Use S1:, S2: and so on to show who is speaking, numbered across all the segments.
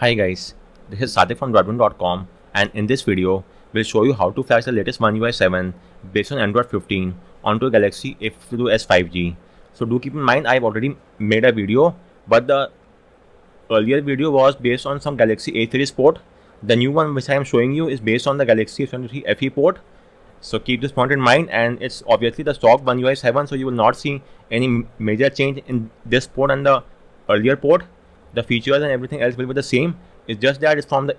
S1: Hi guys, this is Sadik from Broadband.com, and in this video, we'll show you how to flash the latest One UI 7 based on Android 15 onto a Galaxy A52s 5G. So do keep in mind I've already made a video, but the earlier video was based on some Galaxy A series port. The new one which I am showing you is based on the Galaxy S23 FE port. So keep this point in mind, and it's obviously the stock One UI 7, so you will not see any major change in this port and the earlier port. The features and everything else will be the same. It's just that it's from the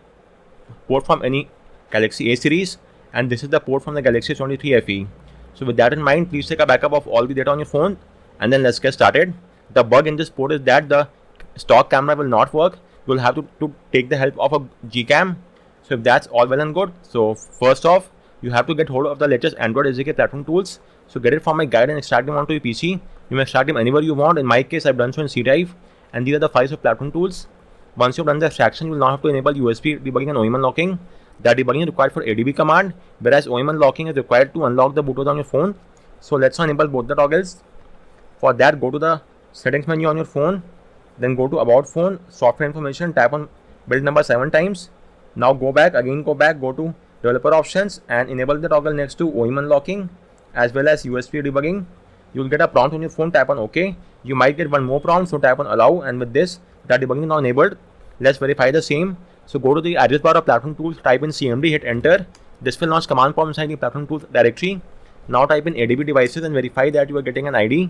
S1: port from any Galaxy A series, and this is the port from the Galaxy S23 FE. So with that in mind, please take a backup of all the data on your phone, and then let's get started. The bug in this port is that the stock camera will not work. You'll have to take the help of a Gcam. So if that's all well and good, so first off, you have to get hold of the latest Android SDK platform tools. So get it from my guide and extract them onto your PC. You may extract them anywhere you want. In my case, I've done so in C drive, and these are the files of platform tools. Once you've done the extraction, you will now have to enable USB debugging and OEM unlocking. The debugging is required for ADB command, whereas OEM unlocking is required to unlock the bootloader on your phone. So let's enable both the toggles. For that, go to the settings menu on your phone, then go to about phone, software information, tap on build number 7 times. Now go back, go to developer options and enable the toggle next to OEM unlocking as well as USB debugging. You will get a prompt on your phone, tap on OK. You might get one more prompt, so tap on allow, and with this, the debugging is now enabled. Let's verify the same. So go to the address bar of platform tools, type in CMD, hit enter. This will launch command prompt inside the platform tools directory. Now type in ADB devices and verify that you are getting an ID.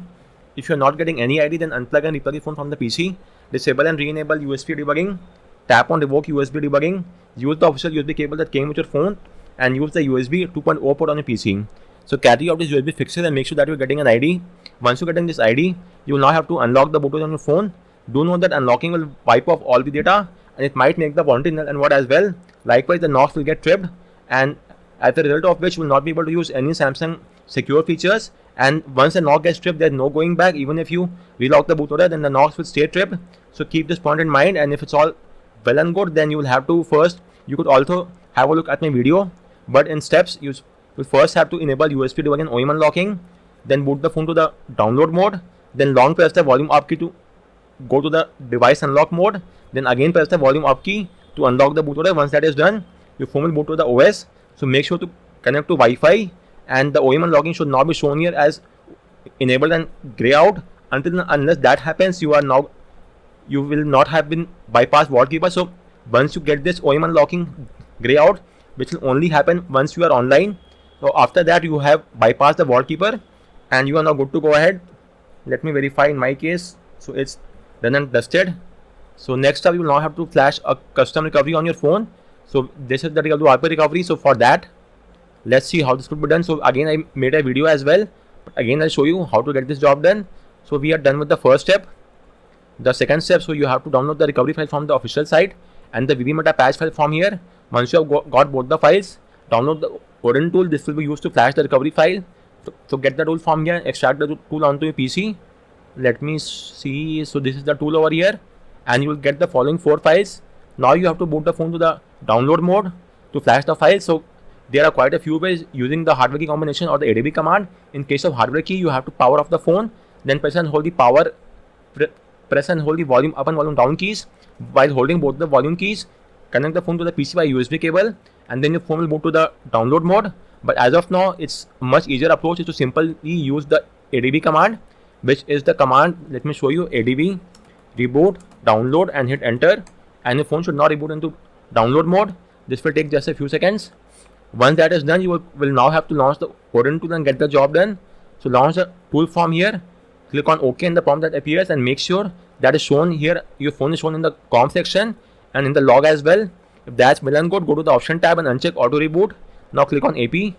S1: If you are not getting any ID, then unplug and replug your phone from the PC. Disable and re-enable USB debugging. Tap on revoke USB debugging. Use the official USB cable that came with your phone and use the USB 2.0 port on your PC. So carry out these USB fixes and make sure that you're getting an ID. Once you're getting this ID, you will now have to unlock the Bluetooth on your phone. Do note that unlocking will wipe off all the data, and it might make the warranty null and void as well. Likewise, the knocks will get tripped, and as a result of which you will not be able to use any Samsung secure features. And once the knock gets tripped, there's no going back. Even if you relock the bootloader, then the knocks will stay tripped. So keep this point in mind, and if it's all well and good, then you will have to first, you could also have a look at my video, but in steps, you will first have to enable USB debugging and OEM unlocking, then boot the phone to the download mode, then long press the volume up key to go to the device unlock mode, then again press the volume up key to unlock the bootloader. Once that is done, your phone will boot to the OS. So make sure to connect to Wi-Fi, and the OEM unlocking should not be shown here as enabled and grey out. Unless that happens, you will not have been bypassed vault keeper. So once you get this OEM unlocking grey out, which will only happen once you are online, so after that you have bypassed the vault keeper and you are now good to go ahead. Let me verify in my case. So it's done and dusted. So next up, you will now have to flash a custom recovery on your phone. So this is the RP recovery. So for that, let's see how this could be done. So again, I made a video as well, but again I'll show you how to get this job done. So we are done with the first step. The second step, so you have to download the recovery file from the official site and the VB-Meta patch file from here. Once you have got both the files, download the Odin tool. This will be used to flash the recovery file. So get the tool from here, extract the tool onto your PC. Let me see. So this is the tool over here, and you will get the following 4 files. Now you have to boot the phone to the download mode to flash the file. So there are quite a few ways using the hardware key combination or the ADB command. In case of hardware key, you have to power off the phone, then press and hold the power, press and hold the volume up and volume down keys. While holding both the volume keys, connect the phone to the PC by USB cable, and then your phone will boot to the download mode. But as of now, it's a much easier approach is to simply use the ADB command, which is the command. Let me show you. ADB reboot download and hit enter, and your phone should not reboot into download mode. This will take just a few seconds. Once that is done, you will now have to launch the Odin tool and get the job done. So launch the tool from here, click on OK in the prompt that appears, and make sure that is shown here. Your phone is shown in the COM section and in the log as well. If that's well and good, go to the option tab and uncheck auto reboot. Now click on AP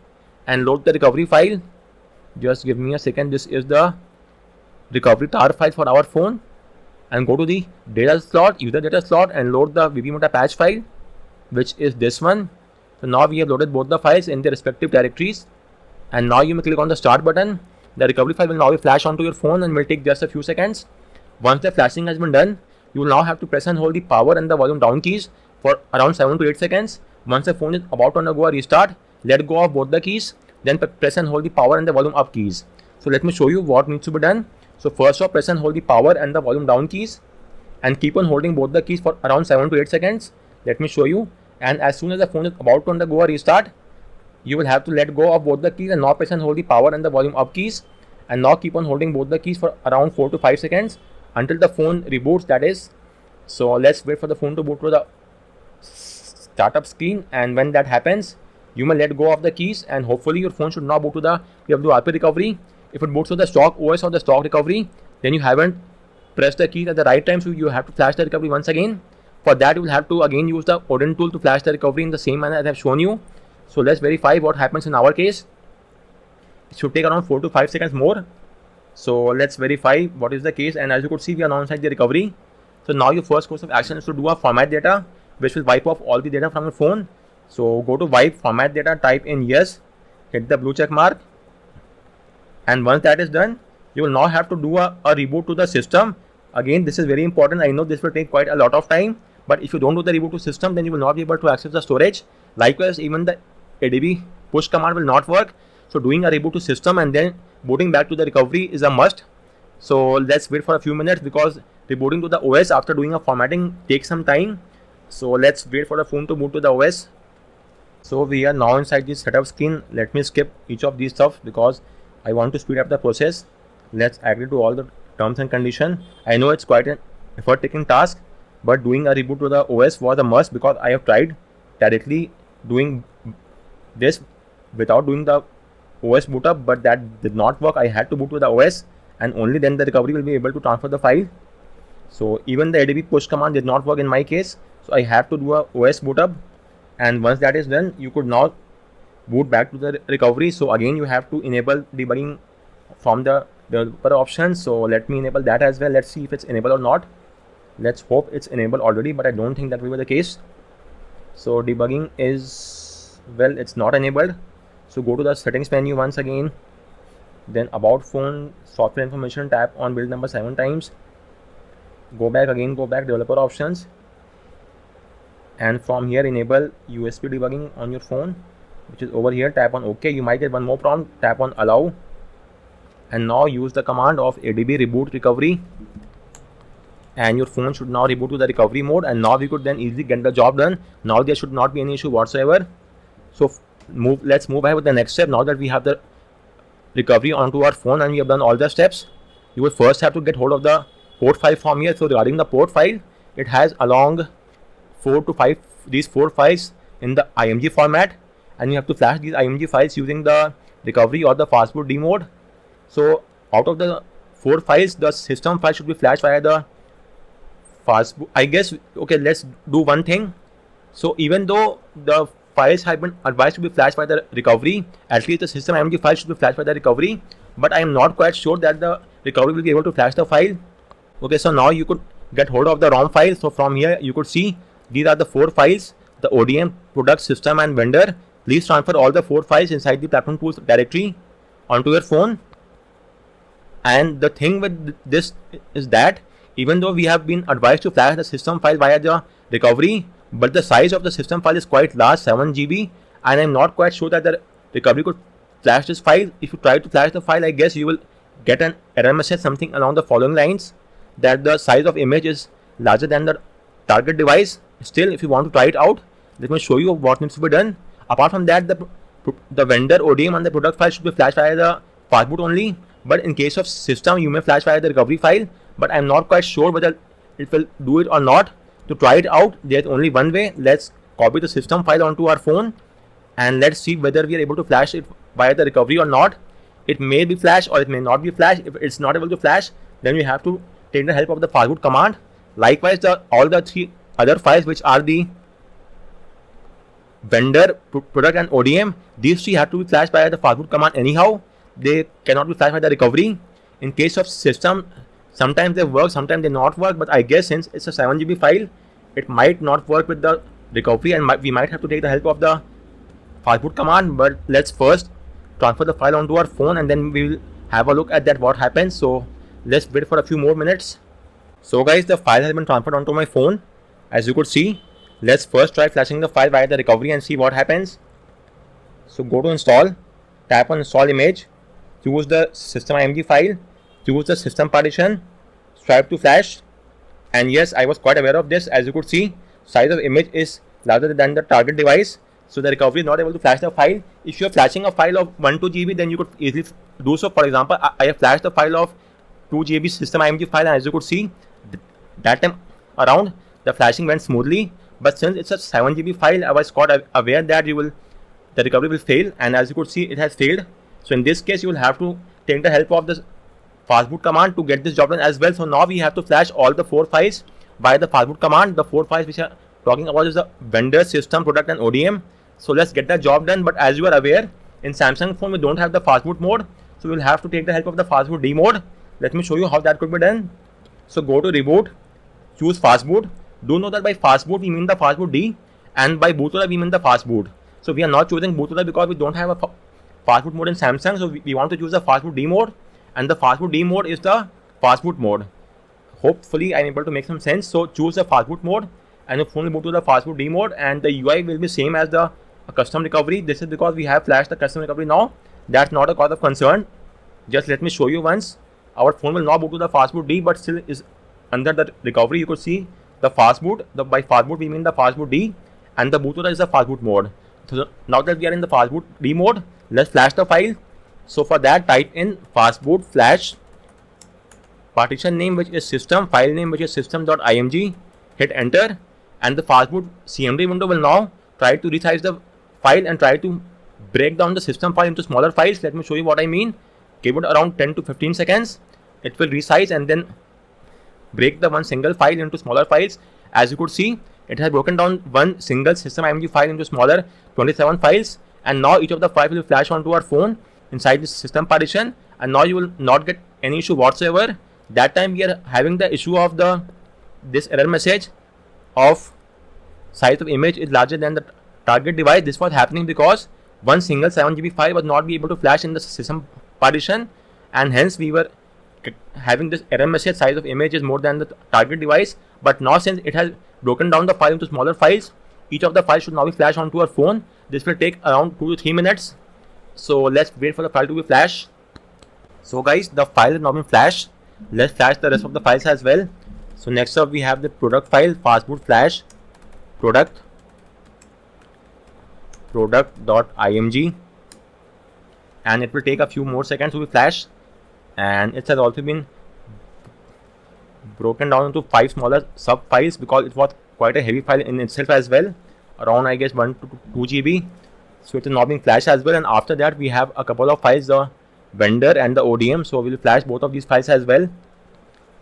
S1: and load the recovery file. Just give me a second. This is the recovery tar file for our phone, and go to the data slot, user data slot, and load the VB-Meta patch file, which is this one. So now we have loaded both the files in their respective directories, and now you may click on the start button. The recovery file will now be flashed onto your phone and will take just a few seconds. Once the flashing has been done, you will now have to press and hold the power and the volume down keys for around 7 to 8 seconds. Once the phone is about to undergo a restart, let go of both the keys, then press and hold the power and the volume up keys. So let me show you what needs to be done. So first off, press and hold the power and the volume down keys, and keep on holding both the keys for around 7 to 8 seconds. Let me show you. And as soon as the phone is about to undergo a restart, you will have to let go of both the keys and now press and hold the power and the volume up keys, and now keep on holding both the keys for around 4 to 5 seconds until the phone reboots, that is. So let's wait for the phone to boot to the startup screen, and when that happens, you may let go of the keys and hopefully your phone should now boot to the PWRP recovery. If it boots to the stock OS or the stock recovery, then you haven't pressed the keys at the right time, so you have to flash the recovery once again. For that, you will have to again use the Odin tool to flash the recovery in the same manner as I have shown you. So let's verify what happens in our case. It should take around 4 to 5 seconds more. So let's verify what is the case, and as you could see, we are now inside the recovery. So now your first course of action is to do a format data, which will wipe off all the data from your phone. So go to wipe format data, type in yes, hit the blue check mark, and once that is done, you will now have to do a reboot to the system. Again, this is very important. I know this will take quite a lot of time, but if you don't do the reboot to system, then you will not be able to access the storage. Likewise, even the ADB push command will not work. So doing a reboot to system and then booting back to the recovery is a must. So let's wait for a few minutes, because rebooting to the OS after doing a formatting takes some time. So let's wait for the phone to boot to the OS. So we are now inside the setup screen. Let me skip each of these stuff because I want to speed up the process. Let's agree to all the terms and conditions. I know it's quite an effort taking task, but doing a reboot to the OS was a must, because I have tried directly doing this without doing the OS boot up, but that did not work. I had to boot to the OS, and only then the recovery will be able to transfer the file. So even the ADB push command did not work in my case, so I have to do a OS boot up, and once that is done, you could now boot back to the recovery. So again, you have to enable debugging from the developer option. So let me enable that as well. Let's see if it's enabled or not. Let's hope it's enabled already, but I don't think that will be the case. So debugging is, well, it's not enabled. So go to the settings menu once again, then about phone, software information, tap on build number 7 times, go back again, go back developer options, and from here enable USB debugging on your phone, which is over here. Tap on OK. You might get one more prompt, tap on allow, and now use the command of ADB reboot recovery, and your phone should now reboot to the recovery mode, and now we could then easily get the job done. Now there should not be any issue whatsoever. So let's move ahead with the next step. Now that we have the recovery onto our phone and we have done all the steps, you will first have to get hold of the port file from here. So regarding the port file, it has along 4 to 5 these 4 files in the IMG format, and you have to flash these IMG files using the recovery or the fastboot D mode. So out of the 4 files, the system file should be flashed via the fastboot, I guess. Okay, let's do one thing. So even though the files have been advised to be flashed by the recovery, at least the system IMG file should be flashed by the recovery, but I am not quite sure that the recovery will be able to flash the file. Okay, so now you could get hold of the ROM file. So from here you could see these are the 4 files: the ODM, product, system, and vendor. Please transfer all the 4 files inside the platform tools directory onto your phone. And the thing with this is that even though we have been advised to flash the system file via the recovery, but the size of the system file is quite large, 7 GB, and I'm not quite sure that the recovery could flash this file. If you try to flash the file, I guess you will get an error message something along the following lines, that the size of image is larger than the target device. Still, if you want to try it out, let me show you what needs to be done. Apart from that, the vendor, ODM, and the product file should be flashed via the fastboot only, but in case of system, you may flash via the recovery file, but I'm not quite sure whether it will do it or not. To try it out, there's only one way. Let's copy the system file onto our phone, and let's see whether we are able to flash it via the recovery or not. It may be flashed or it may not be flashed. If it's not able to flash, then we have to take the help of the fastboot command. Likewise, all the 3 other files, which are the vendor, product, and ODM, these 3 have to be flashed by the fastboot command anyhow. They cannot be flashed by the recovery. In case of system, sometimes they work, sometimes they not work, but I guess since it's a 7 GB file, it might not work with the recovery, and we might have to take the help of the fastboot command. But let's first transfer the file onto our phone, and then we will have a look at that what happens. So let's wait for a few more minutes. So guys, the file has been transferred onto my phone, as you could see. Let's first try flashing the file via the recovery and see what happens. So go to install, tap on install image, choose the system IMG file, choose the system partition, swipe to flash, And yes, I was quite aware of this. As you could see, size of image is larger than the target device, so the recovery is not able to flash the file. If you are flashing a file of 1 2 GB, then you could easily do so. For example, I have flashed the file of 2 GB system IMG file, and as you could see, that time around the flashing went smoothly. But since it's a 7 GB file, I was quite aware that the recovery will fail, and as you could see, it has failed. So in this case, you will have to take the help of the fastboot command to get this job done as well. So now we have to flash all the 4 files by the fastboot command. The 4 files which are talking about is the vendor, system, product, and ODM. So let's get that job done. But as you are aware, in Samsung phone we don't have the fastboot mode, so we'll have to take the help of the fastboot D mode. Let me show you how that could be done. So go to reboot, choose fastboot. Do know that by fastboot we mean the fastboot D, and by bootloader we mean the fastboot. So we are not choosing bootloader because we don't have a fastboot mode in Samsung. So we want to choose the fastboot D mode, and the fastboot D mode is the fastboot mode. Hopefully I'm able to make some sense. So choose the fastboot mode, and your phone will move to the fastboot D mode, and the UI will be same as the custom recovery. This is because we have flashed the custom recovery now. That's not a cause of concern. Just let me show you once. Our phone will now move to the fastboot D, but still is under the recovery. You could see the fastboot. By fastboot we mean the fastboot D, and the bootloader is the fastboot mode. So now that we are in the fastboot D mode, let's flash the file. So for that, type in fastboot flash, partition name which is system, file name which is system.img, hit enter, and the fastboot CMD window will now try to resize the file and try to break down the system file into smaller files. Let me show you what I mean. Give it around 10 to 15 seconds. It will resize and then break the one single file into smaller files. As you could see, it has broken down one single system IMG file into smaller 27 files, and now each of the files will flash onto our phone inside this system partition, and now you will not get any issue whatsoever. That time we are having the issue of this error message of size of image is larger than the target device. This was happening because one single 7 GB file was not be able to flash in the system partition, and hence we were having this error message size of image is more than the target device. But now since it has broken down the file into smaller files, each of the files should now be flashed onto our phone. This will take around 2 to 3 minutes. So let's wait for the file to be flashed. So guys, the file has now been flashed. Let's flash the rest of the files as well. So next up we have the product file, fastboot flash product.img, and it will take a few more seconds to be flashed. And it has also been broken down into 5 smaller sub files because it was quite a heavy file in itself as well, around I guess 1 to 2 GB. So it is now being flashed as well, and after that we have a couple of files, the vendor and the ODM. So we will flash both of these files as well.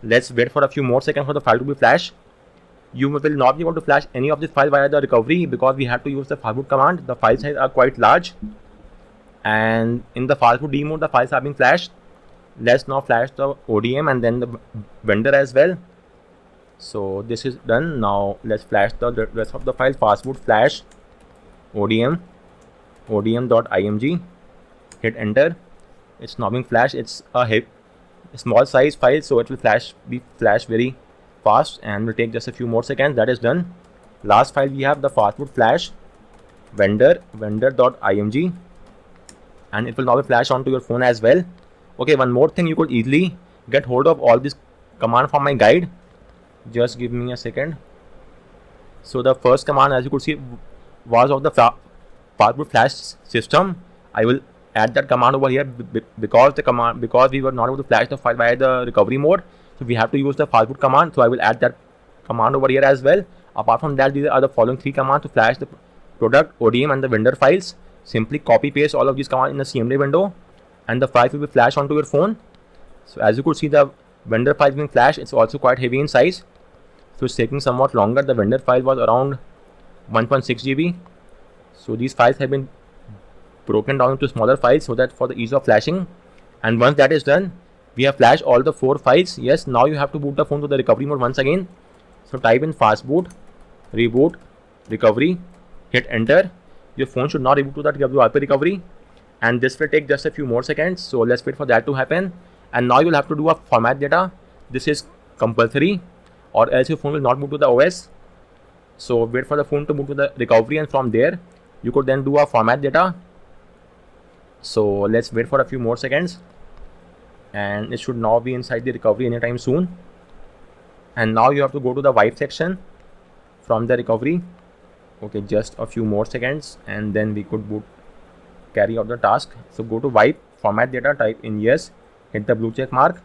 S1: Let's wait for a few more seconds for the file to be flashed. You will not be able to flash any of this file via the recovery because we have to use the fastboot command. The file size are quite large, and in the fastboot D mode the files are being flashed. Let's now flash the ODM and then the vendor as well. So this is done. Now let's flash the rest of the file, fastboot flash odm.img, hit enter. It's now being flashed. It's a small size file, so it will be flashed very fast and will take just a few more seconds. That is done. Last file we have the fastboot flash vendor.img, and it will now be flashed onto your phone as well. Okay, one more thing, you could easily get hold of all this command from my guide. Just give me a second. So the first command, as you could see, was of the fastboot flash system. I will add that command over here because we were not able to flash the file via the recovery mode, so we have to use the fastboot command. So I will add that command over here as well. Apart from that, these are the following 3 commands to flash the product, ODM, and the vendor files. Simply copy paste all of these commands in the CMD window, and the file will be flashed onto your phone. So as you could see, the vendor file being flashed. It's also quite heavy in size, so it's taking somewhat longer. The vendor file was around 1.6 GB. So these files have been broken down into smaller files so that for the ease of flashing. And once that is done, we have flashed all the 4 files. Yes, now you have to boot the phone to the recovery mode once again. So type in fastboot, reboot, recovery, hit enter. Your phone should not reboot to that WRP recovery, and this will take just a few more seconds. So let's wait for that to happen. And now you'll have to do a format data. This is compulsory, or else your phone will not boot to the OS. So wait for the phone to move to the recovery, and from there you could then do a format data. So let's wait for a few more seconds, and it should now be inside the recovery anytime soon. And now you have to go to the wipe section from the recovery. Okay, just a few more seconds and then we could carry out the task. So go to wipe, format data, type in yes, hit the blue check mark.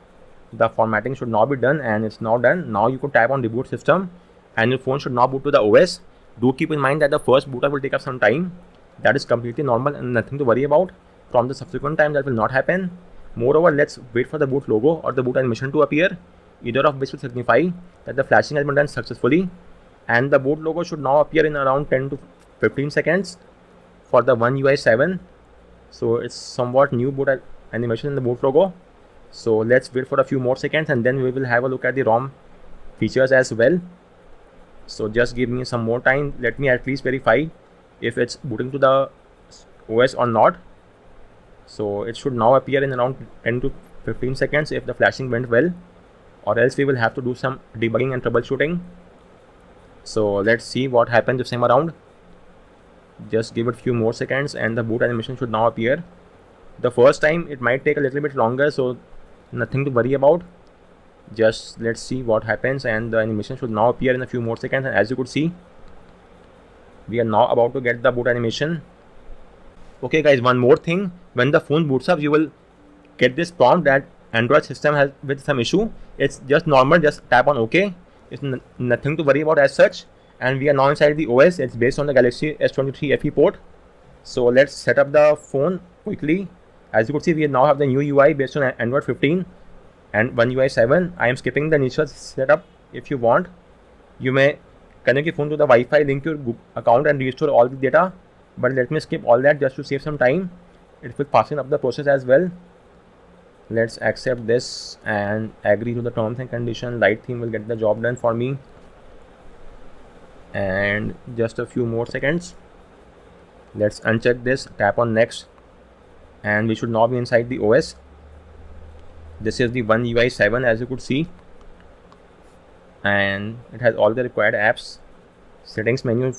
S1: The formatting should now be done and it's now done. Now you could tap on reboot system and your phone should now boot to the OS. Do keep in mind that the first bootup will take up some time. That is completely normal and nothing to worry about. From the subsequent time that will not happen. Moreover, let's wait for the boot logo or the boot animation to appear, either of which will signify that the flashing has been done successfully. And the boot logo should now appear in around 10 to 15 seconds for the One UI 7. So it's somewhat new boot animation in the boot logo. So let's wait for a few more seconds and then we will have a look at the ROM features as well. So just give me some more time. Let me at least verify if it's booting to the OS or not. So it should now appear in around 10 to 15 seconds if the flashing went well, or else we will have to do some debugging and troubleshooting. So let's see what happens this time around. Just give it a few more seconds and the boot animation should now appear. The first time it might take a little bit longer, so nothing to worry about. Just let's see what happens and the animation should now appear in a few more seconds. And as you could see, we are now about to get the boot animation. Okay guys, one more thing, when the phone boots up you will get this prompt that Android system has with some issue. It's just normal, just tap on OK. It's nothing to worry about as such. And we are now inside the OS. It's based on the Galaxy S23 FE port. So let's set up the phone quickly. As you could see, we now have the new UI based on Android 15 and One UI 7. I am skipping the initial setup. If you want, you may connect your phone to the Wi-Fi, link your Google account and restore all the data. But let me skip all that just to save some time. It will fasten up the process as well. Let's accept this and agree to the terms and conditions. Light theme will get the job done for me. And just a few more seconds. Let's uncheck this, tap on next, and we should now be inside the OS. This is the One UI 7 as you could see, and it has all the required apps. Settings menu,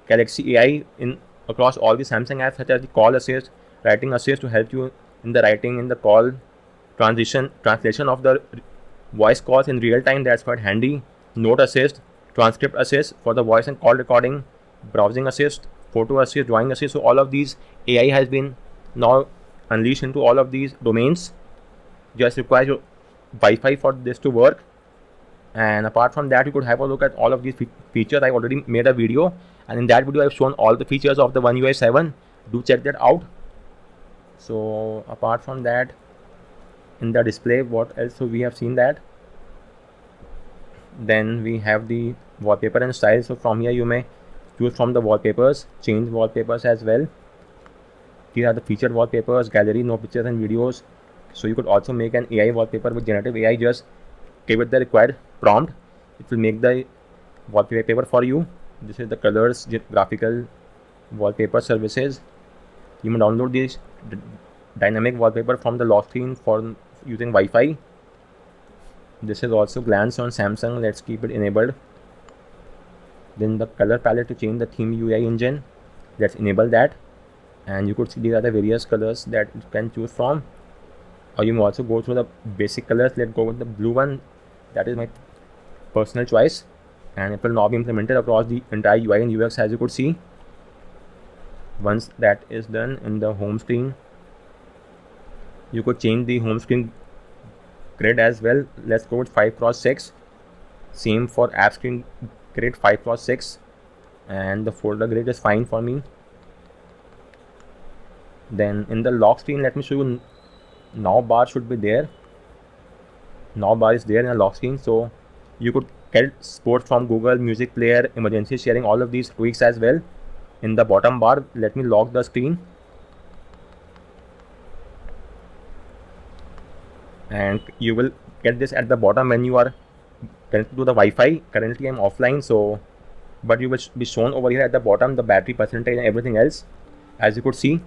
S1: Galaxy AI in across all the Samsung apps such as the call assist, writing assist to help you in the writing, in the call, translation of the voice calls in real time. That's quite handy. Note assist, transcript assist for the voice and call recording, browsing assist, photo assist, drawing assist. So all of these AI has been now unleashed into all of these domains. Just requires your Wi-Fi for this to work. And apart from that, you could have a look at all of these features. I already made a video, and in that video I've shown all the features of the One UI 7. Do check that out. So apart from that, in the display, what else? So we have seen that. Then we have the wallpaper and style. So from here you may choose from the wallpapers, change wallpapers as well. These are the featured wallpapers, gallery, no pictures and videos. So you could also make an AI wallpaper with generative AI. Just give it the required prompt, it will make the wallpaper for you. This is the colors, graphical wallpaper services. You may download this dynamic wallpaper from the lock screen for using Wi-Fi. This is also glance on Samsung. Let's keep it enabled. Then the color palette to change the theme UI engine. Let's enable that. And you could see these are the various colors that you can choose from. Or you may also go through the basic colors. Let's go with the blue one. That is my personal choice. And it will now be implemented across the entire UI and UX as you could see. Once that is done, in the home screen, you could change the home screen grid as well. Let's go with 5x6. Same for app screen grid, 5x6. And the folder grid is fine for me. Then in the lock screen, let me show you, now bar should be there. Now bar is there in the lock screen, so you could get support from Google Music Player, emergency sharing, all of these tweaks as well. In the bottom bar, let me lock the screen, and you will get this at the bottom when you are connected to the Wi-Fi. Currently I'm offline, so but you will be shown over here at the bottom the battery percentage and everything else. As you could see,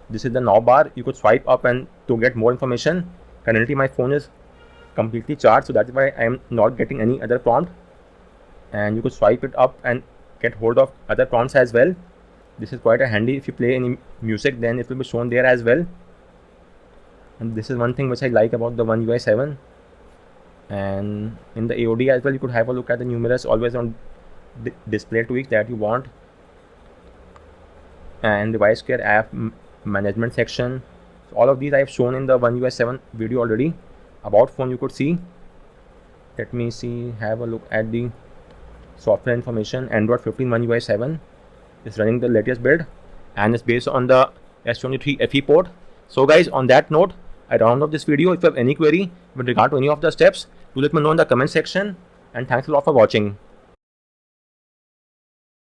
S1: this is the now bar. You could swipe up and to get more information. Currently my phone is completely charged, so that's why I am not getting any other prompt. And you could swipe it up and get hold of other prompts as well. This is quite a handy. If you play any music, then it will be shown there as well. And this is one thing which I like about the One UI 7. And in the AOD as well, you could have a look at the numerous always on display tweaks that you want, and device care app management section. So all of these I have shown in the One UI 7 video already. About phone, you could see. Let me see, have a look at the software information. Android 15 One UI 7 is running the latest build and is based on the S23 FE port. So guys, on that note, I round off this video. If you have any query with regard to any of the steps, do let me know in the comment section, and thanks a lot for watching.